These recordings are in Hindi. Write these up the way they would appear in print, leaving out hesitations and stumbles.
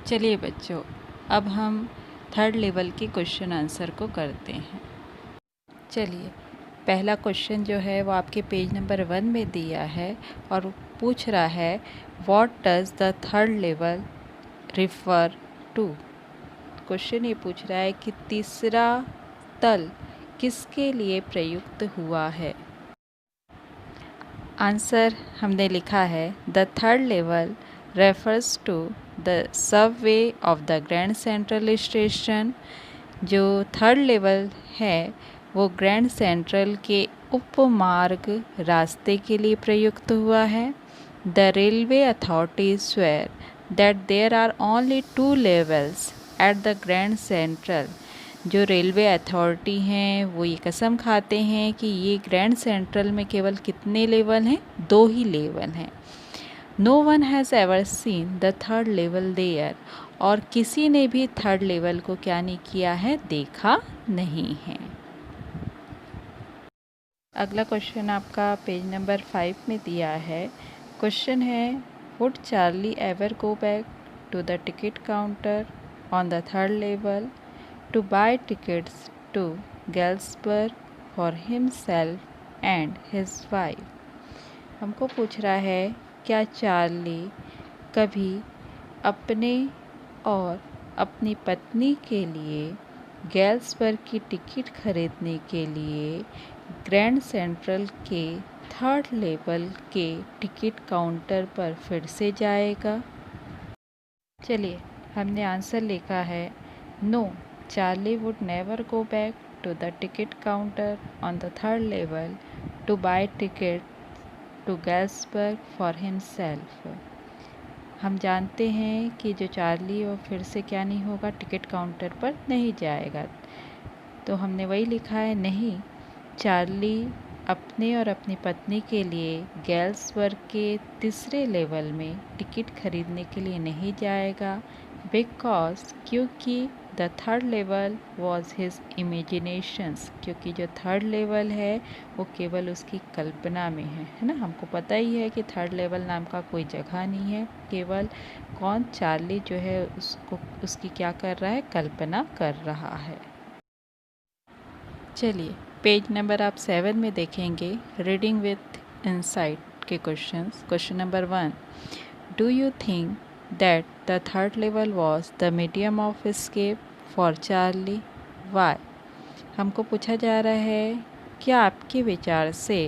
चलिए बच्चों, अब हम थर्ड लेवल के क्वेश्चन आंसर को करते हैं। चलिए, पहला क्वेश्चन जो है वो आपके पेज नंबर 1 में दिया है और पूछ रहा है what does the third level refer to. Question ये पूछ रहा है कि तीसरा तल किसके लिए प्रयुक्त हुआ है। आंसर हमने लिखा है the third level refers to the subway of the Grand Central Station. जो थर्ड लेवल है वो ग्रैंड सेंट्रल के उपमार्ग रास्ते के लिए प्रयुक्त हुआ है। The railway authorities swear that there are only 2 levels at the Grand Central. जो रेलवे अथॉरिटी हैं वो ये कसम खाते हैं कि ये ग्रैंड सेंट्रल में केवल कितने लेवल हैं, 2 ही लेवल हैं। No one has ever seen the third level there. और किसी ने भी थर्ड लेवल को क्या नहीं किया है, देखा नहीं है। अगला क्वेश्चन आपका पेज नंबर 5 में दिया है। क्वेश्चन है would Charlie ever go back to the ticket counter on the third level to buy tickets to Galsburg for himself and his wife। हमको पूछ रहा है क्या चार्ली कभी अपने और अपनी पत्नी के लिए गैल्सबर्ग की टिकट खरीदने के लिए ग्रैंड सेंट्रल के थर्ड लेवल के टिकट काउंटर पर फिर से जाएगा। चलिए, हमने आंसर लिखा है no, Charlie would never go back to the ticket counter on the third level to buy tickets to Galsburg for himself। हम जानते हैं कि जो चार्ली वो फिर से क्या नहीं होगा, टिकट काउंटर पर नहीं जाएगा। तो हमने वही लिखा है नहीं, चार्ली अपने और अपनी पत्नी के लिए गैल्सबर्ग के तीसरे लेवल में टिकट खरीदने के लिए नहीं जाएगा। बिकॉज क्योंकि the third level was his imaginations. क्योंकि जो थर्ड लेवल है वो केवल उसकी कल्पना में है ना। हमको पता ही है कि थर्ड लेवल नाम का कोई जगह नहीं है, केवल कौन, चार्ली जो है उसकी क्या कर रहा है, कल्पना कर रहा है। चलिए, पेज नंबर आप 7 में देखेंगे रीडिंग विथ इंसाइट के questions. Question number 1, do you think that the third level was the medium of escape for Charlie? Why? हमको पूछा जा रहा है क्या आपके विचार से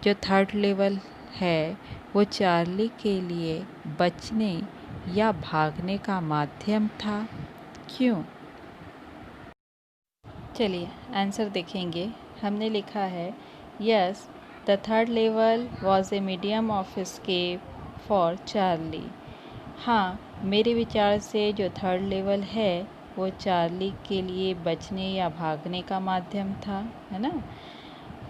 जो थर्ड लेवल है वो चार्ली के लिए बचने या भागने का माध्यम था, क्यों? चलिए आंसर देखेंगे। हमने लिखा है yes, the third level was a medium of escape for Charlie. हाँ, मेरे विचार से जो थर्ड लेवल है वो चार्ली के लिए बचने या भागने का माध्यम था, है ना।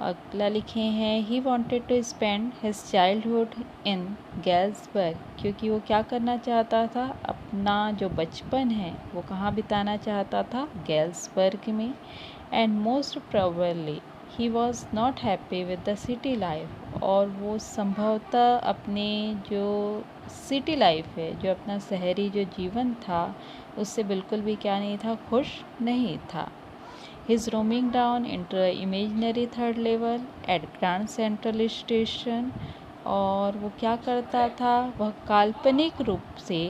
अगला लिखे हैं he wanted to spend his childhood in Galesburg. क्योंकि वो क्या करना चाहता था, अपना जो बचपन है वो कहाँ बिताना चाहता था, गैल्सबर्ग में। And most probably he was not happy with the city life. और वो संभवतः अपने जो सिटी लाइफ है, जो अपना शहरी जो जीवन था, उससे बिल्कुल भी क्या नहीं था, खुश नहीं था। His roaming down into the imaginary third level at Grand Central Station। और वो क्या करता था, वह काल्पनिक रूप से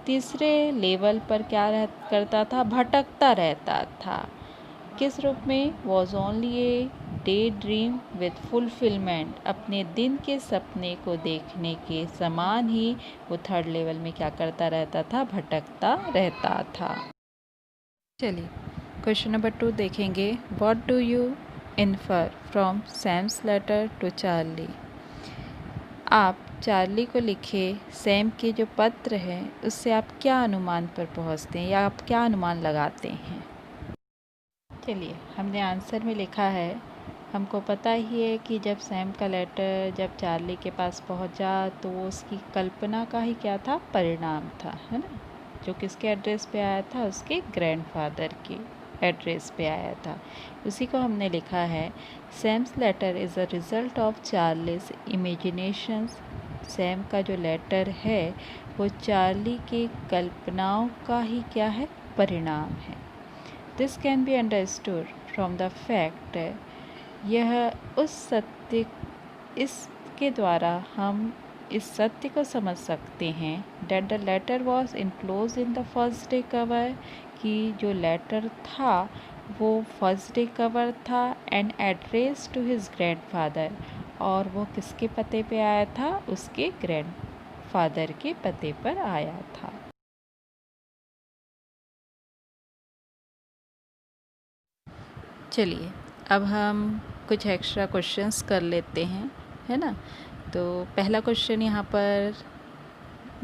तीसरे लेवल पर क्या करता था, भटकता रहता था। किस रूप में, was only a day dream with fulfilment. अपने दिन के सपने को देखने के समान ही वो थर्ड लेवल में क्या करता रहता था, भटकता रहता था। चलिए क्वेश्चन नंबर 2 देखेंगे। What do you infer from Sam's letter to Charlie. आप चार्ली को लिखे सैम के जो पत्र हैं उससे आप क्या अनुमान पर पहुंचते हैं या आप क्या अनुमान लगाते हैं। चलिए, हमने आंसर में लिखा है हमको पता ही है कि जब सैम का लेटर जब चार्ली के पास पहुंचा तो वो उसकी कल्पना का ही क्या था, परिणाम था, है ना। जो किसके एड्रेस पे आया था, उसके ग्रैंडफादर के एड्रेस पे आया था। उसी को हमने लिखा है Sam's letter is a result of Charlie's imaginations Sam का जो लेटर है वो चार्ली के कल्पनाओं का ही क्या है, परिणाम है। This can be understood from the fact, यह उस सत्य, इसके द्वारा हम इस सत्य को समझ सकते हैं that the letter was enclose in the first day cover, कि जो लेटर था वो फर्स्ट डे कवर था, and address to his grandfather, और वो किसके पते पे आया था, उसके ग्रैंडफादर के पते पर आया था। चलिए अब हम कुछ एक्स्ट्रा क्वेश्चंस कर लेते हैं, है ना। तो पहला क्वेश्चन यहाँ पर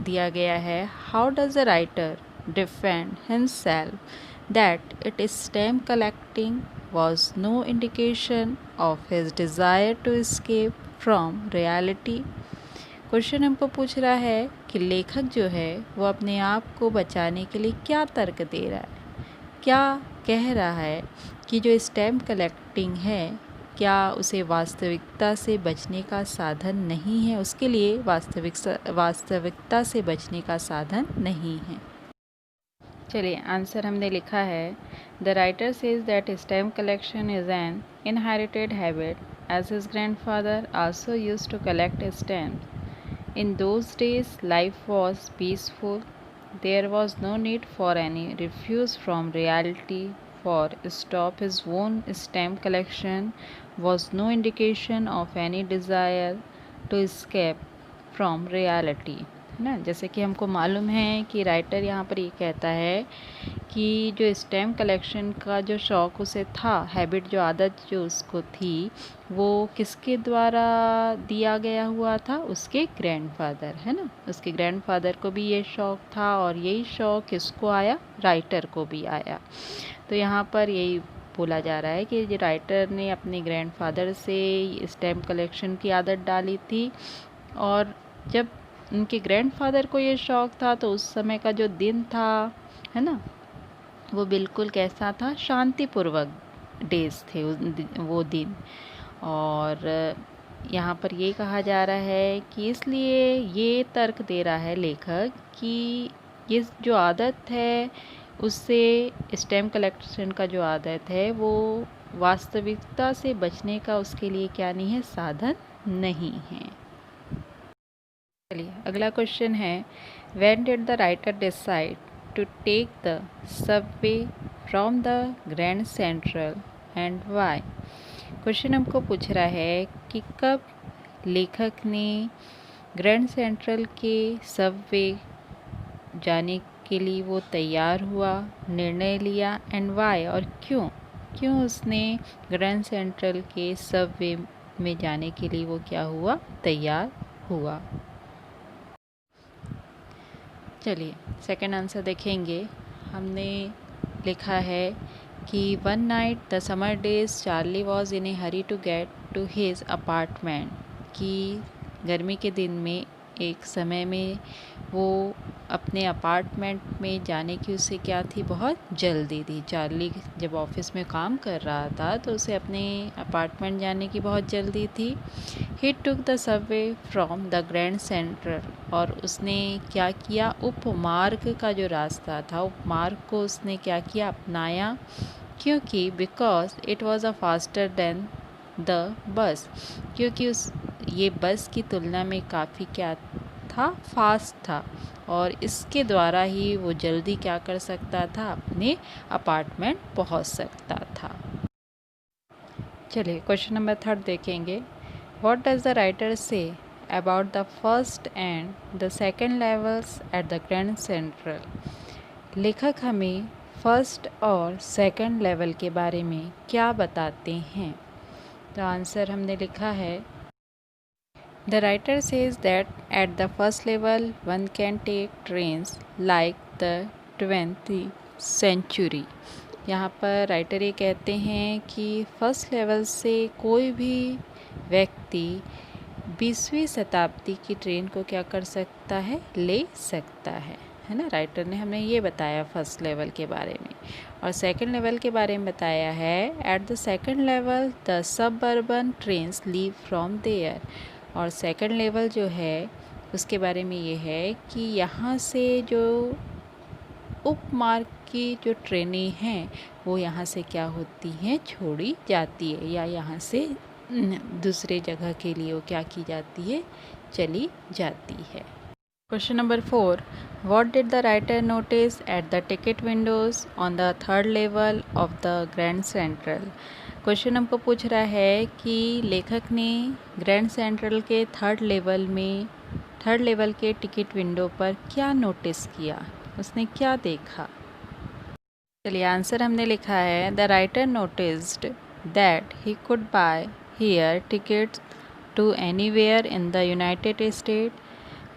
दिया गया है, how does the writer defend himself that it stamp collecting was no indication of his desire to escape from reality. Question हमको पूछ रहा है कि लेखक जो है वो अपने आप को बचाने के लिए क्या तर्क दे रहा है, क्या कह रहा है कि जो स्टैम्प कलेक्टिंग है क्या उसे वास्तविकता से बचने का साधन नहीं है, उसके लिए वास्तविकता से बचने का साधन नहीं है। चलिए आंसर हमने लिखा है, the writer says that stamp collection is an inherited habit as his grandfather also used to collect stamps. In those days life was peaceful, there was no need for any refuse from reality, for stop his own stamp collection was no indication of any desire to escape from reality, है ना। जैसे कि हमको मालूम है कि राइटर यहाँ पर ये कहता है कि जो स्टैम्प कलेक्शन का जो शौक़ उसे था, हैबिट जो आदत जो उसको थी, वो किसके द्वारा दिया गया हुआ था, उसके ग्रैंडफादर, है ना। उसके ग्रैंडफादर को भी ये शौक़ था और यही शौक़ किसको आया, राइटर को भी आया। तो यहाँ पर यही बोला जा रहा है कि राइटर ने अपने ग्रैंडफादर से स्टैम्प कलेक्शन की आदत डाली थी, और जब उनके ग्रैंडफादर को ये शौक़ था तो उस समय का जो दिन था, है ना, वो बिल्कुल कैसा था, शांतिपूर्वक डेज थे वो दिन। और यहाँ पर ये कहा जा रहा है कि इसलिए ये तर्क दे रहा है लेखक कि ये जो आदत है उससे, स्टैम्प कलेक्शन का जो आदत है वो वास्तविकता से बचने का उसके लिए क्या नहीं है, साधन नहीं है। चलिए अगला क्वेश्चन है, when did the writer decide to take the subway from the Grand Central and why. Question हमको पूछ रहा है कि कब लेखक ने ग्रैंड सेंट्रल के सबवे जाने के लिए वो तैयार हुआ, निर्णय लिया, एंड वाई, और क्यों उसने ग्रैंड सेंट्रल के सबवे में जाने के लिए वो क्या हुआ, तैयार हुआ। चलिए सेकंड आंसर देखेंगे। हमने लिखा है कि one night the summer days Charlie was in a hurry to get to his apartment, कि गर्मी के दिन में एक समय में वो अपने अपार्टमेंट में जाने की उसे क्या थी, बहुत जल्दी थी। चार्ली जब ऑफिस में काम कर रहा था तो उसे अपने अपार्टमेंट जाने की बहुत जल्दी थी। He took the subway from the Grand Central, और उसने क्या किया, उपमार्ग का जो रास्ता था, उपमार्ग को उसने क्या किया, अपनाया। क्योंकि because it was a faster than the bus, क्योंकि ये बस की तुलना में काफ़ी क्या था, फास्ट था, और इसके द्वारा ही वो जल्दी क्या कर सकता था, अपने अपार्टमेंट पहुंच सकता था। चलिए क्वेश्चन नंबर 3 देखेंगे। What does the writer say about the first and the second levels at the Grand central. लेखक हमें फर्स्ट और सेकेंड लेवल के बारे में क्या बताते हैं। तो आंसर हमने लिखा है, The writer says that at the first level one can take trains like the 20th century। यहाँ पर राइटर ये कहते हैं कि फर्स्ट लेवल से कोई भी व्यक्ति 20वीं शताब्दी की ट्रेन को क्या कर सकता है, ले सकता है ना। राइटर ने हमें ये बताया फर्स्ट लेवल के बारे में, और सेकंड लेवल के बारे में बताया है, at the second level the suburban trains leave from there. और सेकंड लेवल जो है उसके बारे में ये है कि यहाँ से जो उपमार्ग की जो ट्रेनें हैं वो यहाँ से क्या होती हैं, छोड़ी जाती है, या यहाँ से दूसरे जगह के लिए वो क्या की जाती है, चली जाती है। Question number 4, what did the writer notice at the ticket Windows on the third level of the Grand central. Question हमको पूछ रहा है कि लेखक ने ग्रैंड सेंट्रल के थर्ड लेवल के टिकट विंडो पर क्या नोटिस किया, उसने क्या देखा। चलिए आंसर हमने लिखा है, the writer noticed that he could buy here tickets to anywhere in the United State.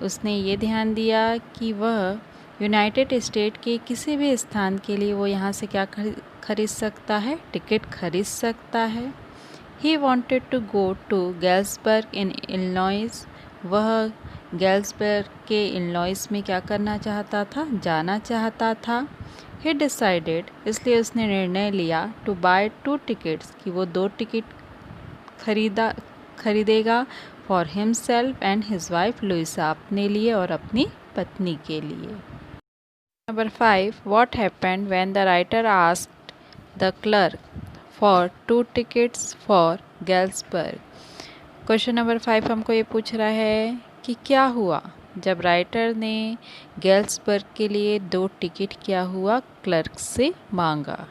उसने ये ध्यान दिया कि वह यूनाइटेड स्टेट के किसी भी स्थान के लिए वो यहाँ से क्या खरीद सकता है, टिकट खरीद सकता है। He wanted to go to Galesburg in Illinois. वह गैल्सबर्ग के इलिनॉइस में क्या करना चाहता था, जाना चाहता था। ही डिसाइडेड, इसलिए उसने निर्णय लिया, टू बाय 2 टिकट्स, कि वो 2 टिकट खरीदेगा, for himself and his wife Louisa, अपने लिए और अपनी पत्नी के लिए। Number 5, what happened when the writer asked the clerk for 2 tickets for Galesburg. Question number 5 हमको ये पूछ रहा है कि क्या हुआ जब राइटर ने गैल्सबर्ग के लिए 2 टिकट क्या हुआ, क्लर्क से मांगा।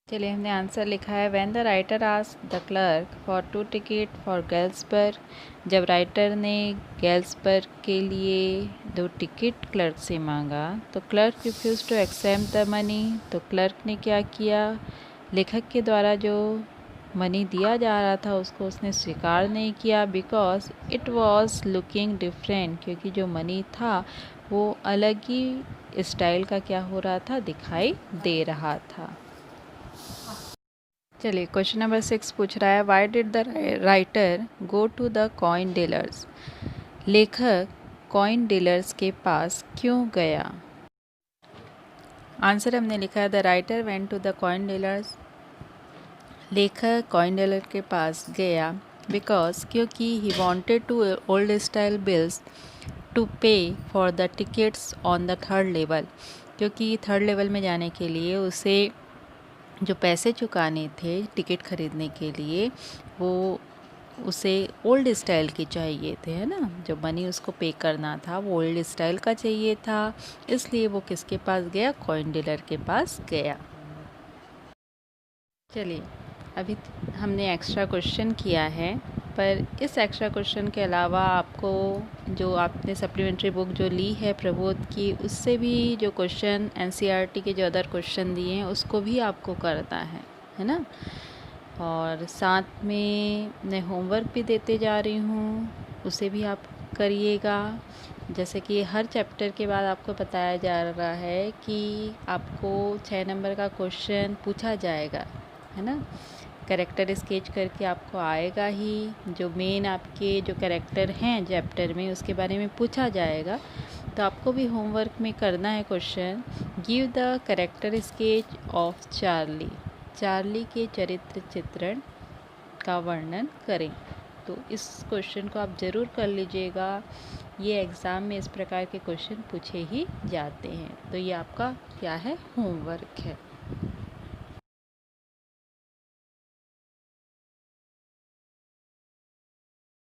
चलिए हमने आंसर लिखा है, when the writer asked the clerk for 2 ticket for Galesburg. जब राइटर ने गैल्सबर्ग के लिए 2 टिकट क्लर्क से मांगा तो clerk refuse to accept the money. तो क्लर्क ने क्या किया, लेखक के द्वारा जो मनी दिया जा रहा था उसको उसने स्वीकार नहीं किया, because it was looking different, क्योंकि जो मनी था वो अलग ही स्टाइल का क्या हो रहा था, दिखाई दे रहा था। चलिए क्वेश्चन नंबर 6 पूछ रहा है, why did the writer go to the coin dealers. लेखक कॉइन डीलर्स के पास क्यों गया। आंसर हमने लिखा है, the writer went to the coin dealers. लेखक कॉइन डीलर के पास गया बिकॉज, क्योंकि he wanted to old style bills to pay for the tickets on the third level. क्योंकि थर्ड लेवल में जाने के लिए उसे जो पैसे चुकाने थे टिकट खरीदने के लिए, वो उसे ओल्ड स्टाइल के चाहिए थे, है ना, जो मनी उसको पे करना था वो ओल्ड स्टाइल का चाहिए था, इसलिए वो किसके पास गया, कॉइन डीलर के पास गया। चलिए अभी हमने एक्स्ट्रा क्वेश्चन किया है, पर इस एक्स्ट्रा क्वेश्चन के अलावा आपको जो आपने सप्लीमेंट्री बुक जो ली है प्रबोध की, उससे भी जो क्वेश्चन एनसीईआरटी के जो अदर क्वेश्चन दिए हैं उसको भी आपको करना है ना। और साथ में मैं होमवर्क भी देते जा रही हूँ, उसे भी आप करिएगा। जैसे कि हर चैप्टर के बाद आपको बताया जा रहा है कि आपको 6 नंबर का क्वेश्चन पूछा जाएगा, है ना। कैरेक्टर स्केच करके आपको आएगा ही, जो मेन आपके जो कैरेक्टर हैं चैप्टर में उसके बारे में पूछा जाएगा। तो आपको भी होमवर्क में करना है question, give the character sketch of Charlie. Charlie के चरित्र चित्रण का वर्णन करें। तो इस क्वेश्चन को आप ज़रूर कर लीजिएगा, ये एग्ज़ाम में इस प्रकार के क्वेश्चन पूछे ही जाते हैं। तो ये आपका क्या है, होमवर्क है।